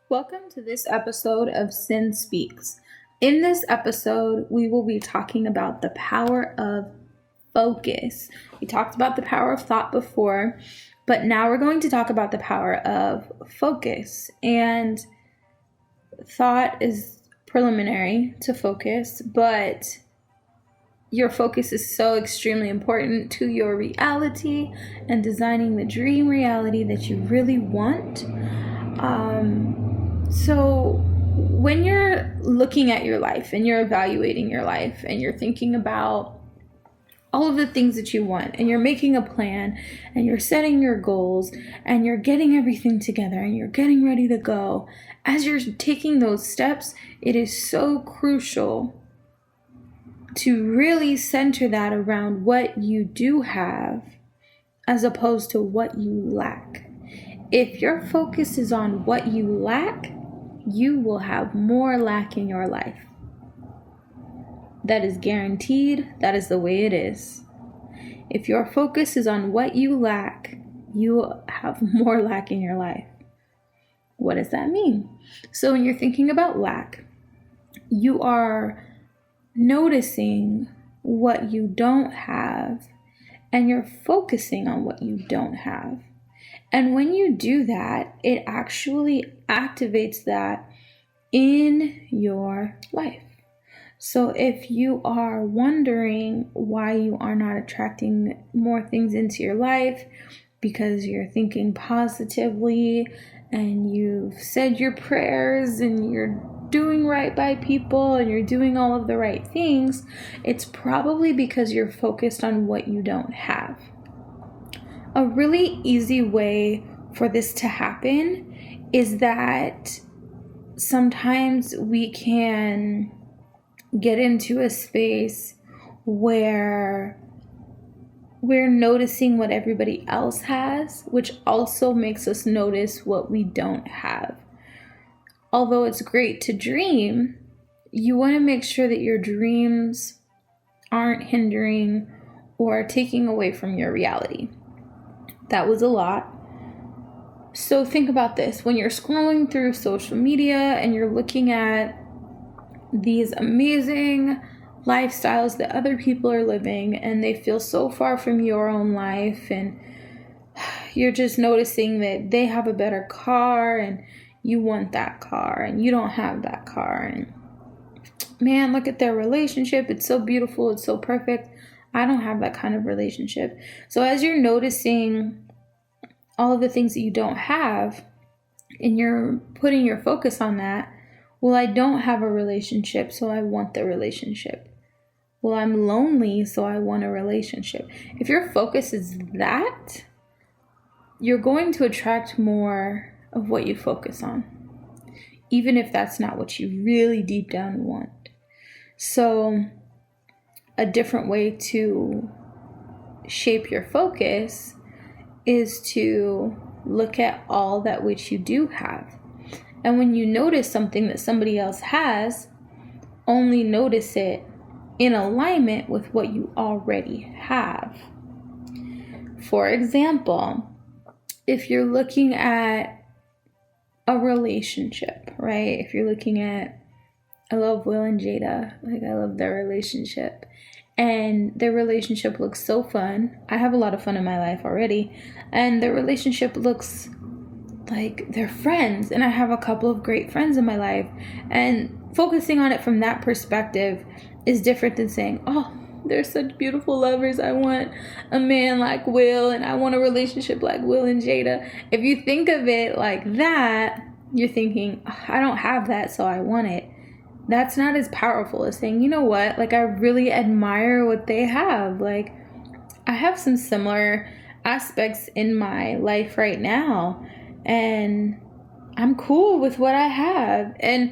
Welcome to this episode of CynSpeaks. In this episode, we will be talking about the power of focus. We talked about the power of thought before, but now we're going to talk about the power of focus. And thought is preliminary to focus, but your focus is so extremely important to your reality and designing the dream reality that you really want. So when you're looking at your life and you're evaluating your life and you're thinking about all of the things that you want and you're making a plan and you're setting your goals and you're getting everything together and you're getting ready to go, as you're taking those steps, it is so crucial to really center that around what you do have as opposed to what you lack. If your focus is on what you lack, you will have more lack in your life. That is guaranteed. That is the way it is. If your focus is on what you lack, you will have more lack in your life. What does that mean? So when you're thinking about lack, you are noticing what you don't have and you're focusing on what you don't have. And when you do that, it actually activates that in your life. So if you are wondering why you are not attracting more things into your life because you're thinking positively and you've said your prayers and you're doing right by people and you're doing all of the right things, it's probably because you're focused on what you don't have. A really easy way for this to happen is that sometimes we can get into a space where we're noticing what everybody else has, which also makes us notice what we don't have. Although it's great to dream, you want to make sure that your dreams aren't hindering or taking away from your reality. That was a lot. So think about this. When you're scrolling through social media and you're looking at these amazing lifestyles that other people are living and they feel so far from your own life, and you're just noticing that they have a better car and you want that car and you don't have that car, and man, look at their relationship. It's so beautiful. It's so perfect. I don't have that kind of relationship. So as you're noticing all of the things that you don't have and you're putting your focus on that, well, I don't have a relationship, so I want the relationship. Well, I'm lonely, so I want a relationship. If your focus is that, you're going to attract more of what you focus on, even if that's not what you really deep down want. So a different way to shape your focus is to look at all that which you do have. And when you notice something that somebody else has, only notice it in alignment with what you already have. For example, if you're looking at a relationship, right? If you're looking at, I love Will and Jada, I love their relationship. And their relationship looks so fun. I have a lot of fun in my life already. And their relationship looks like they're friends. And I have a couple of great friends in my life. And focusing on it from that perspective is different than saying, oh, they're such beautiful lovers. I want a man like Will and I want a relationship like Will and Jada. If you think of it like that, you're thinking, oh, I don't have that, so I want it. That's not as powerful as saying, you know what, I really admire what they have. I have some similar aspects in my life right now, and I'm cool with what I have, and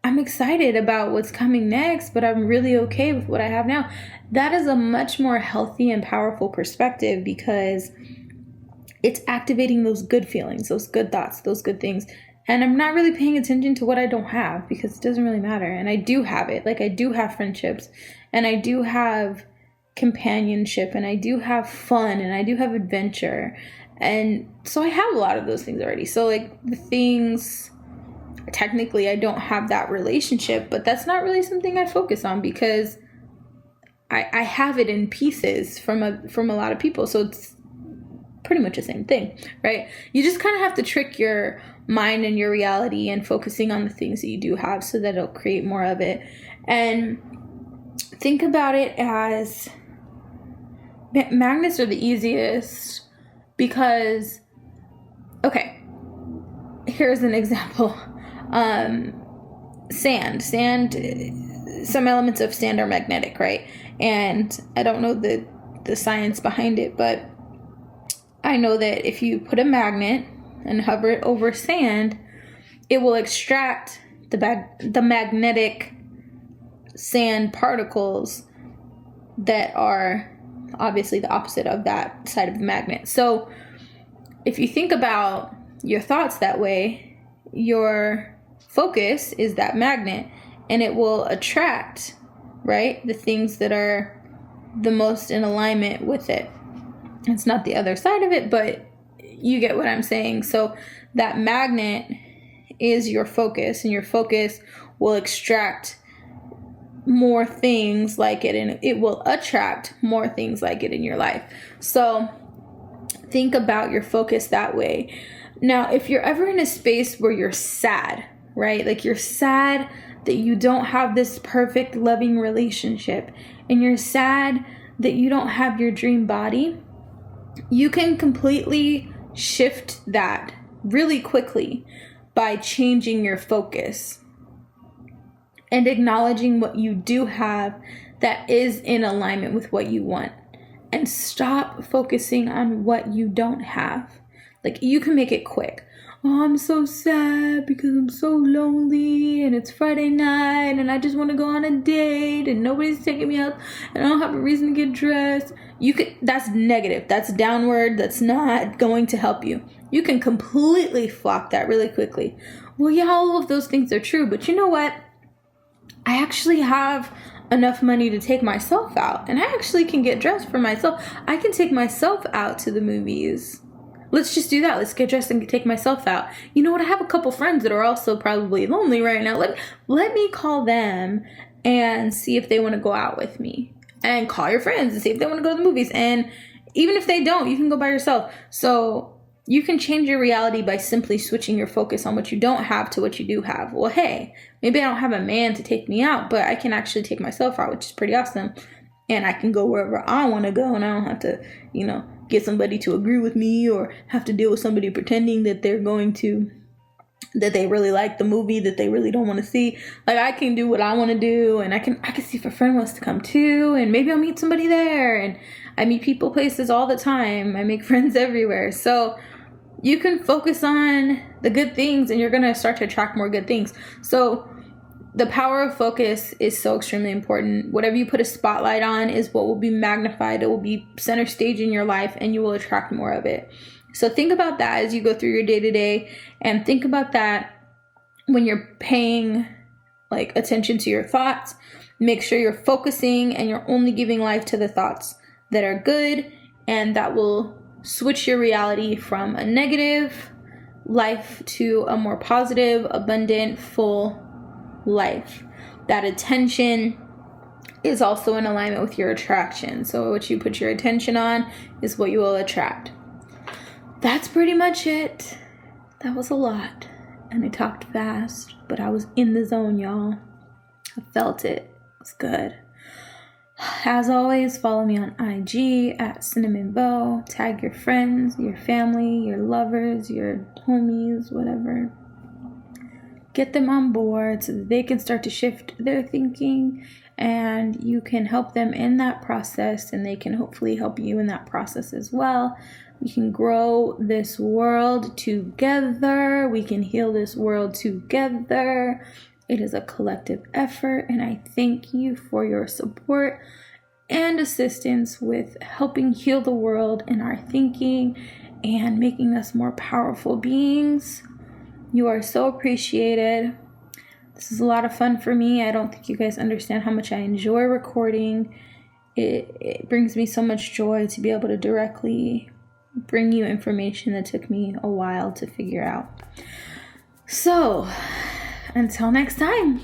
I'm excited about what's coming next, but I'm really okay with what I have now. That is a much more healthy and powerful perspective because it's activating those good feelings, those good thoughts, those good things. And I'm not really paying attention to what I don't have because it doesn't really matter. And I do have it. I do have friendships and I do have companionship and I do have fun and I do have adventure. And so I have a lot of those things already. So the things technically I don't have that relationship, but that's not really something I focus on because I have it in pieces from a lot of people. So it's pretty much the same thing, right? You just kind of have to trick your mind and your reality and focusing on the things that you do have so that it'll create more of it. And think about it as magnets are the easiest because, okay, here's an example. Sand, some elements of sand are magnetic, right? And I don't know the science behind it, but I know that if you put a magnet and hover it over sand, it will extract the magnetic sand particles that are obviously the opposite of that side of the magnet. So if you think about your thoughts that way, your focus is that magnet and it will attract, right, the things that are the most in alignment with it. It's not the other side of it, but you get what I'm saying. So that magnet is your focus, and your focus will extract more things like it, and it will attract more things like it in your life. So think about your focus that way. Now, if you're ever in a space where you're sad, right? Like you're sad that you don't have this perfect loving relationship, and you're sad that you don't have your dream body, you can completely shift that really quickly by changing your focus and acknowledging what you do have that is in alignment with what you want. And stop focusing on what you don't have. Like, you can make it quick. Oh, I'm so sad because I'm so lonely and it's Friday night and I just want to go on a date and nobody's taking me out and I don't have a reason to get dressed. That's negative. That's downward. That's not going to help you. You can completely flop that really quickly. Well, yeah, all of those things are true, but you know what? I actually have enough money to take myself out, and I actually can get dressed for myself. I can take myself out to the movies. Let's just do that. Let's get dressed and take myself out. You know what? I have a couple friends that are also probably lonely right now. Let me call them and see if they want to go out with me. And call your friends and see if they want to go to the movies. And even if they don't, you can go by yourself. So you can change your reality by simply switching your focus on what you don't have to what you do have. Well, hey, maybe I don't have a man to take me out, but I can actually take myself out, which is pretty awesome. And I can go wherever I want to go, and I don't have to, get somebody to agree with me or have to deal with somebody pretending that they're going to, that they really like the movie that they really don't want to see. Like, I can do what I want to do, and I can see if a friend wants to come too, and maybe I'll meet somebody there. And I meet people places all the time. I make friends everywhere. So you can focus on the good things and you're going to start to attract more good things. So the power of focus is so extremely important. Whatever you put a spotlight on is what will be magnified. It will be center stage in your life and you will attract more of it. So think about that as you go through your day-to-day, and think about that when you're paying attention to your thoughts. Make sure you're focusing and you're only giving life to the thoughts that are good, and that will switch your reality from a negative life to a more positive, abundant, full life. That attention is also in alignment with your attraction. So what you put your attention on is what you will attract. That's pretty much it. That was a lot. And I talked fast, but I was in the zone, y'all. I felt it. It was good. As always, follow me on IG at Cynamon Voe. Tag your friends, your family, your lovers, your homies, whatever. Get them on board so that they can start to shift their thinking, and you can help them in that process, and they can hopefully help you in that process as well. We can grow this world together. We can heal this world together. It is a collective effort, and I thank you for your support and assistance with helping heal the world in our thinking and making us more powerful beings. You are so appreciated. This is a lot of fun for me. I don't think you guys understand how much I enjoy recording. It brings me so much joy to be able to directly bring you information that took me a while to figure out. So, Until next time.